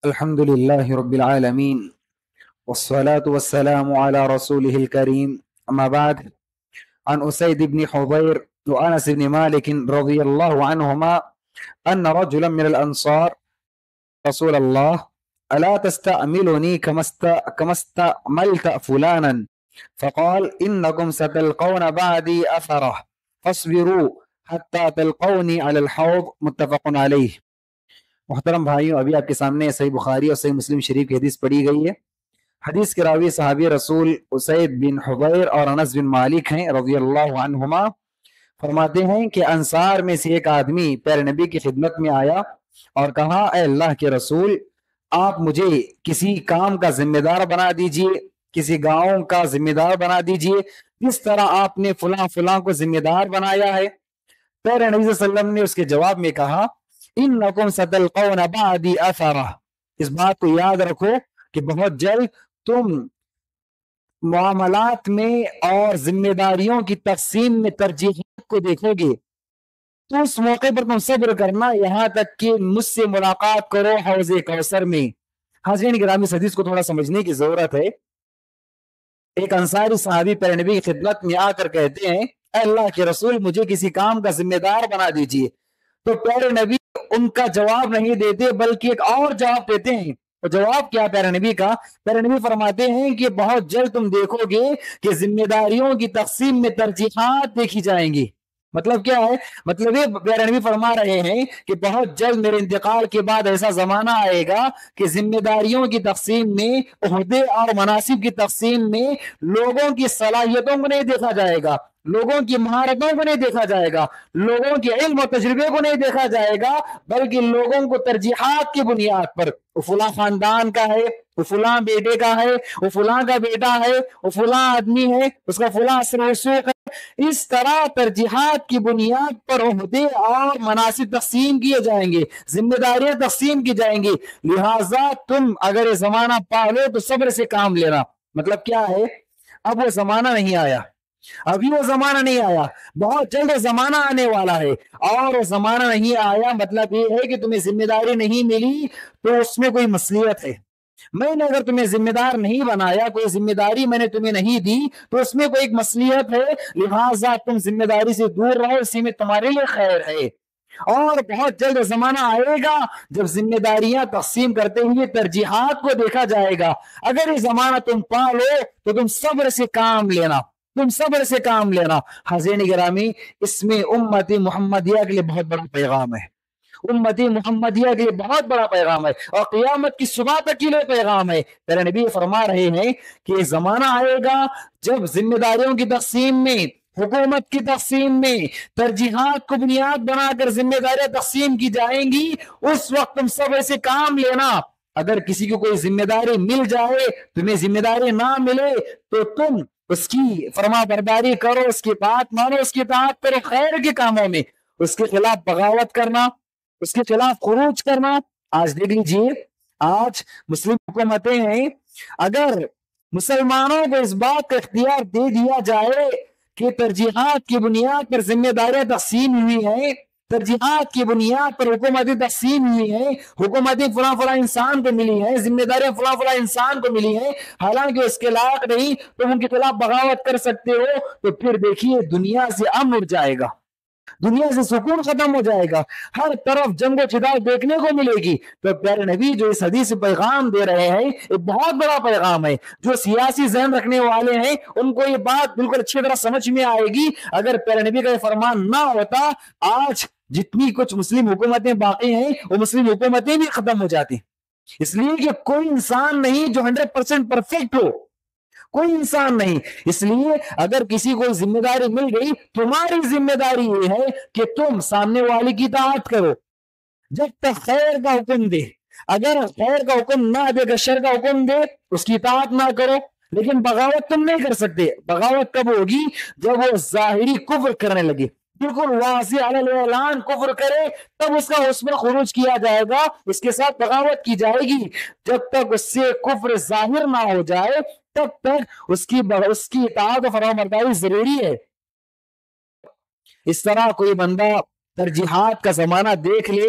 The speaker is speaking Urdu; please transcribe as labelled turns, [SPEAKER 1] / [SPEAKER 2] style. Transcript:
[SPEAKER 1] الحمد لله رب العالمين والصلاة والسلام على رسوله الكريم. أما بعد، عن أسيد بن حضير وأنس بن مالك رضي الله عنهما أن رجلا من الأنصار رسول الله ألا تستعملني كما استعملت فلانا، فقال إنكم ستلقون بعدي أثره فاصبروا حتى تلقوني على الحوض. متفق علیہ. محترم بھائیوں، ابھی آپ کے سامنے صحیح بخاری اور صحیح مسلم شریف کی حدیث پڑھی گئی ہے. حدیث کے راوی صحابی رسول اسید بن حضیر اور انس بن مالک ہیں رضی اللہ عنہما. فرماتے ہیں کہ انصار میں سے ایک آدمی پیارے نبی کی خدمت میں آیا اور کہا، اے اللہ کے رسول، آپ مجھے کسی کام کا ذمہ دار بنا دیجئے، کسی گاؤں کا ذمہ دار بنا دیجئے جس طرح آپ نے فلاں فلاں کو ذمہ دار بنایا ہے. پیارے نبی صلی اللہ علیہ وسلم نے اس کے جواب میں کہا، انکم ستلقون بعدی اثرہ. اس بات کو یاد رکھو کہ بہت جلد تم معاملات میں اور ذمہ داریوں کی تقسیم میں ترجیحات کو دیکھو گے، تو اس موقع پر تم صبر کرنا یہاں تک کہ مجھ سے ملاقات کرو حوض کوثر میں. حاضرین گرامی، اس حدیث کو تھوڑا سمجھنے کی ضرورت ہے. ایک انصاری صحابی پیارے نبی کی خدمت میں آ کر کہتے ہیں، اے اللہ کے رسول، مجھے کسی کام کا ذمہ دار بنا دیجئے. تو پیارے نبی ان کا جواب نہیں دیتے بلکہ ایک اور جواب دیتے ہیں. اور جواب کیا پیارے نبی کا؟ پیارے نبی فرماتے ہیں کہ بہت جلد تم دیکھو گے کہ ذمہ داریوں کی تقسیم میں ترجیحات دیکھی جائیں گی. مطلب کیا ہے؟ مطلب یہ پیارے نبی فرما رہے ہیں کہ بہت جلد میرے انتقال کے بعد ایسا زمانہ آئے گا کہ ذمہ داریوں کی تقسیم میں، عہدے اور مناصب کی تقسیم میں لوگوں کی صلاحیتوں کو نہیں دیکھا جائے گا، لوگوں کی مہارتوں کو نہیں دیکھا جائے گا، لوگوں کے علم و تجربے کو نہیں دیکھا جائے گا، بلکہ لوگوں کو ترجیحات کی بنیاد پر، وہ فلاں خاندان کا ہے، وہ فلاں بیٹے کا ہے، وہ فلاں کا بیٹا ہے، وہ فلاں آدمی ہے، اس کا فلاں اثر و رسوخ ہے، اس طرح ترجیحات کی بنیاد پر عہدے اور مناصب تقسیم کیے جائیں گے، ذمہ داریاں تقسیم کی جائیں گی. لہٰذا تم اگر یہ زمانہ پالو تو صبر سے کام لینا. مطلب کیا ہے؟ اب وہ زمانہ نہیں آیا، ابھی وہ زمانہ نہیں آیا، بہت جلد وہ زمانہ آنے والا ہے. اور وہ زمانہ نہیں آیا مطلب یہ ہے کہ تمہیں ذمہ داری نہیں ملی تو اس میں کوئی مصلحت ہے. میں نے اگر تمہیں ذمہ دار نہیں بنایا، کوئی ذمہ داری میں نے تمہیں نہیں دی تو اس میں کوئی ایک مصلحت ہے، لہٰذا تم ذمہ داری سے دور رہو، اسی میں تمہارے لیے خیر ہے. اور بہت جلد زمانہ آئے گا جب ذمہ داریاں تقسیم کرتے ہوئے ترجیحات کو دیکھا جائے گا. اگر یہ زمانہ تم پالو تو تم صبر سے کام لینا، تم صبر سے کام لینا. حاضرین گرامی، اس میں امتی محمدیہ کے لیے بہت بڑا پیغام ہے، امتی محمدیہ کے لیے بہت بڑا پیغام ہے، اور قیامت کی صبح تک کے لیے پیغام ہے. میرے نبی فرما رہے ہیں کہ زمانہ آئے گا جب ذمہ داریوں کی تقسیم میں، حکومت کی تقسیم میں ترجیحات کو بنیاد بنا کر ذمہ داریاں تقسیم کی جائیں گی. اس وقت تم صبر سے کام لینا. اگر کسی کو کوئی ذمہ داری مل جائے، تمہیں ذمہ داری نہ ملے تو تم اس کی فرما برداری کرو، اس کی بات مانو، اس کی اطاعت کرو خیر کے کاموں میں. اس کے خلاف بغاوت کرنا، اس کے خلاف خروج کرنا. آج دیکھ لیجیے، آج مسلم حکومتیں ہیں، اگر مسلمانوں کو اس بات کا اختیار دے دیا جائے کہ ترجیحات کی بنیاد پر ذمہ داریاں تقسیم ہوئی ہیں، ترجیحات کی بنیاد پر حکومتیں تقسیم ہوئی ہیں، حکومتیں فلاں فلاں انسان کو ملی ہیں، ذمہ داریاں فلاں فلاں انسان کو ملی ہیں، حالانکہ اس کے لائق نہیں، تم ان کے خلاف بغاوت کر سکتے ہو، تو پھر دیکھیے دنیا سے امن اٹھ جائے گا، دنیا سے سکون ختم ہو جائے گا، ہر طرف جنگ و چھڑاؤ دیکھنے کو ملے گی. تو پیارے نبی جو اس حدیث سے پیغام دے رہے ہیں، یہ بہت بڑا پیغام ہے. جو سیاسی ذہن رکھنے والے ہیں ان کو یہ بات بالکل اچھی طرح سمجھ میں آئے گی. اگر پیارے نبی کا یہ فرمان نہ ہوتا، آج جتنی کچھ مسلم حکومتیں باقی ہیں وہ مسلم حکومتیں بھی ختم ہو جاتی. اس لیے کہ کوئی انسان نہیں جو 100% پرفیکٹ ہو، کوئی انسان نہیں. اس لیے اگر کسی کو ذمہ داری مل گئی، تمہاری ذمہ داری یہ ہے کہ تم سامنے والے کی اطاعت کرو جب تک خیر کا حکم دے. اگر خیر کا حکم نہ دے، اگر شر کا حکم دے، اس کی اطاعت نہ کرو. لیکن بغاوت تم نہیں کر سکتے. بغاوت کب ہوگی؟ جب وہ ظاہری کفر کرنے لگے، بالکل واضح علی الاعلان کفر کرے، تب اس کا اس میں خروج کیا جائے گا، اس کے ساتھ بغاوت کی جائے گی. جب تک اس سے کفر ظاہر نہ ہو جائے تب تک اس کی اطاعت و فرمانبرداری ضروری ہے. اس طرح کوئی بندہ ترجیحات کا زمانہ دیکھ لے